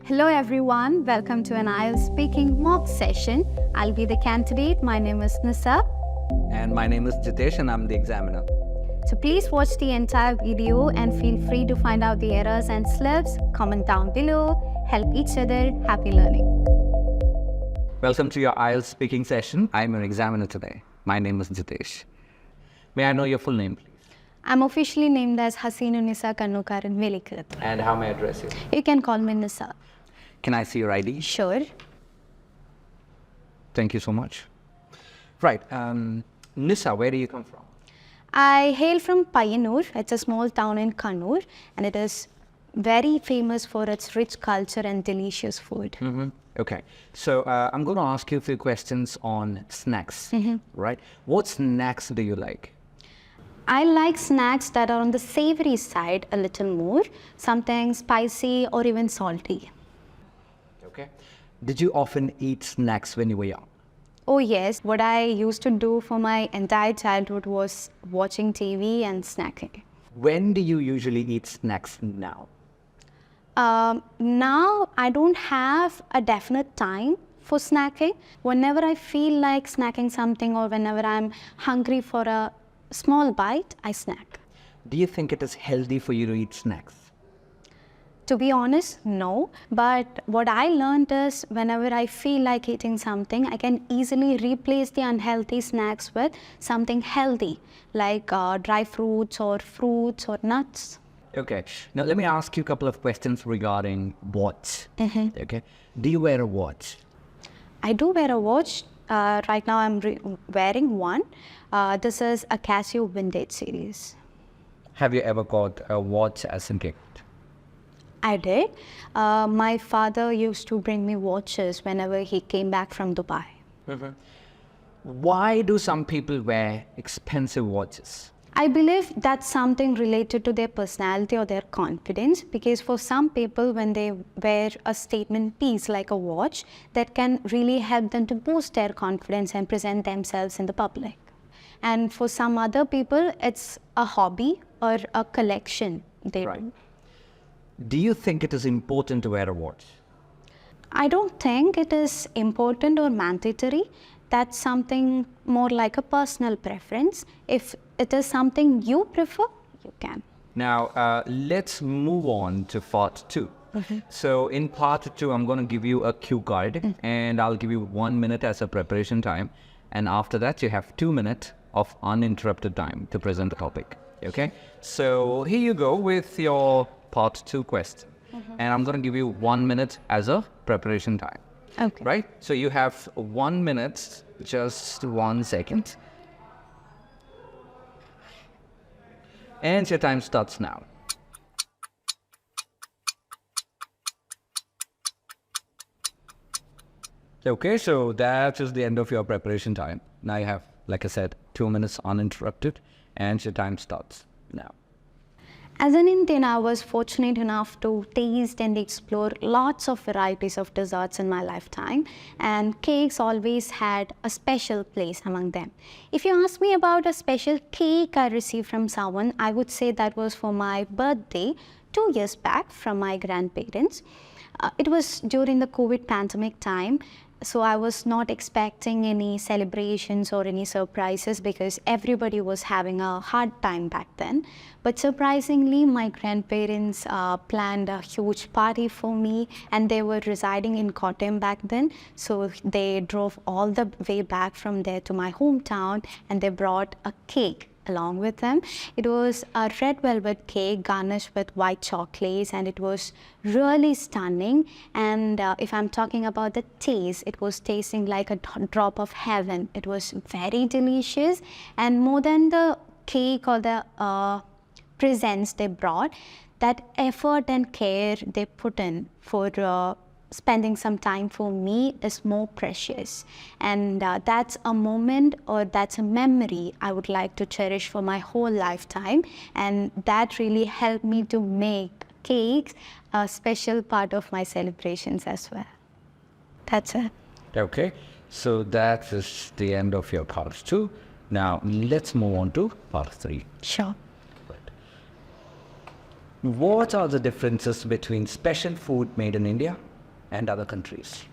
Hello everyone, welcome to an IELTS Speaking mock session. I'll be the candidate. My name is Nisa. And my name is Jitesh and I'm the examiner. So please watch the entire video and feel free to find out the errors and slips. Comment down below. Help each other. Happy learning. Welcome to your IELTS speaking session. I'm your examiner today. My name is Jitesh. May I know your full name, please? I'm officially named as Hasinu Nisa Kannukaran Velikrat. And how may I address you? You can call me Nisa. Can I see your ID? Sure. Thank you so much. Right. Nisa, where do you come from? I hail from Payanur. It's a small town in Kannur, and it is very famous for its rich culture and delicious food. Okay. So I'm going to ask you a few questions on snacks. Right. What snacks do you like? I like snacks that are on the savory side a little more, something spicy or even salty. Okay. Did you often eat snacks when you were young? Oh yes, what I used to do for my entire childhood was watching TV and snacking. When do you usually eat snacks now? Now I don't have a definite time for snacking. Whenever I feel like snacking something or whenever I'm hungry for a small bite, I snack. Do you think it is healthy for you to eat snacks? To be honest, no. But what I learned is whenever I feel like eating something, I can easily replace the unhealthy snacks with something healthy, like dry fruits or nuts. Okay. Now, let me ask you a couple of questions regarding watch. Okay. Do you wear a watch? I do wear a watch. Right now, I'm wearing one. This is a Casio Vintage series. Have you ever got a watch as a gift? I did. My father used to bring me watches whenever he came back from Dubai. Why do some people wear expensive watches? I believe that's something related to their personality or their confidence, because for some people, when they wear a statement piece like a watch, that can really help them to boost their confidence and present themselves in the public. And for some other people, it's a hobby or a collection they do. Do you think it is important to wear a watch? I don't think it is important or mandatory. That's something more like a personal preference. If it is something you prefer, you can. Now, let's move on to part 2. So in part 2, I'm going to give you a cue card and I'll give you 1 minute as a preparation time. And after that, you have 2 minutes of uninterrupted time to present the topic. Okay? So here you go with your part 2 question. And I'm going to give you 1 minute as a preparation time. Okay. Right? So you have 1 minute, just 1 second. And your time starts now. Okay, so that is the end of your preparation time. Now you have, like I said, 2 minutes uninterrupted and your time starts now. As an Indian, I was fortunate enough to taste and explore lots of varieties of desserts in my lifetime, and cakes always had a special place among them. If you ask me about a special cake I received from someone, I would say that was for my birthday 2 years back from my grandparents. It was during the COVID pandemic time. So I was not expecting any celebrations or any surprises because everybody was having a hard time back then. But surprisingly, my grandparents planned a huge party for me, and they were residing in Kottayam back then. So they drove all the way back from there to my hometown, and they brought a cake along with them. It was a red velvet cake garnished with white chocolates, and it was really stunning. And if I'm talking about the taste, it was tasting like a drop of heaven. It was very delicious, and more than the cake or the presents they brought, that effort and care they put in for spending some time for me is more precious, and that's a moment or that's a memory I would like to cherish for my whole lifetime, and that really helped me to make cakes a special part of my celebrations as well. That's it. Okay, so that is the end of your part 2. Now let's move on to part 3. Sure. What are the differences between special food made in India and other countries?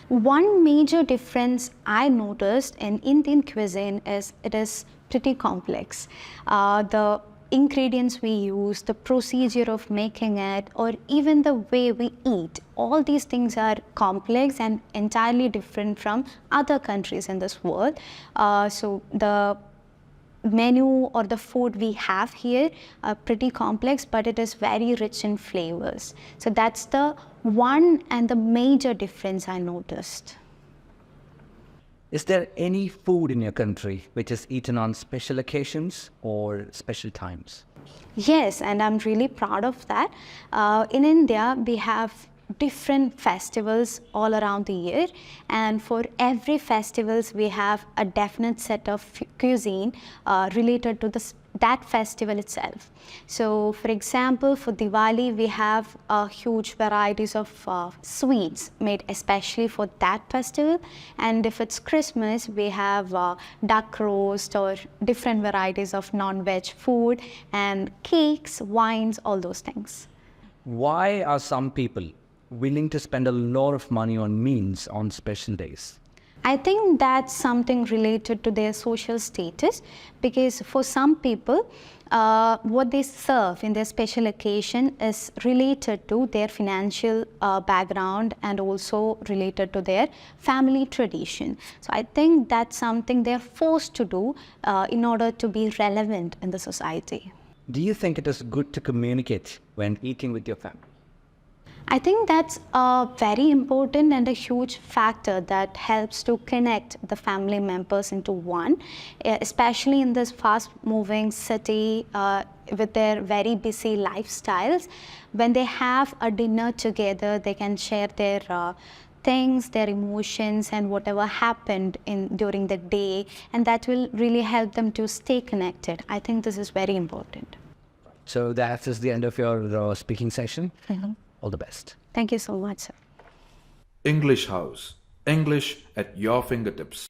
One major difference I noticed in Indian cuisine is it is pretty complex. The ingredients we use, the procedure of making it, or even the way we eat, all these things are complex and entirely different from other countries in this world. So the menu or the food we have here are pretty complex, but it is very rich in flavors. So that's the one and the major difference I noticed. Is there any food in your country which is eaten on special occasions or special times? Yes, and I'm really proud of that. In India, we have different festivals all around the year, and for every festivals we have a definite set of cuisine related to that festival itself. So for example, for Diwali we have huge varieties of sweets made especially for that festival, and if it's Christmas we have duck roast or different varieties of non-veg food and cakes, wines, all those things. Why are some people willing to spend a lot of money on meals on special days? I think that's something related to their social status, because for some people, what they serve in their special occasion is related to their financial background and also related to their family tradition. So I think that's something they're forced to do in order to be relevant in the society. Do you think it is good to communicate when eating with your family? I think that's very important and a huge factor that helps to connect the family members into one, especially in this fast-moving city with their very busy lifestyles. When they have a dinner together, they can share their things, their emotions, and whatever happened during the day, and that will really help them to stay connected. I think this is very important. So that is the end of your speaking session. Mm-hmm. All the best. Thank you so much, sir. English House. English at your fingertips.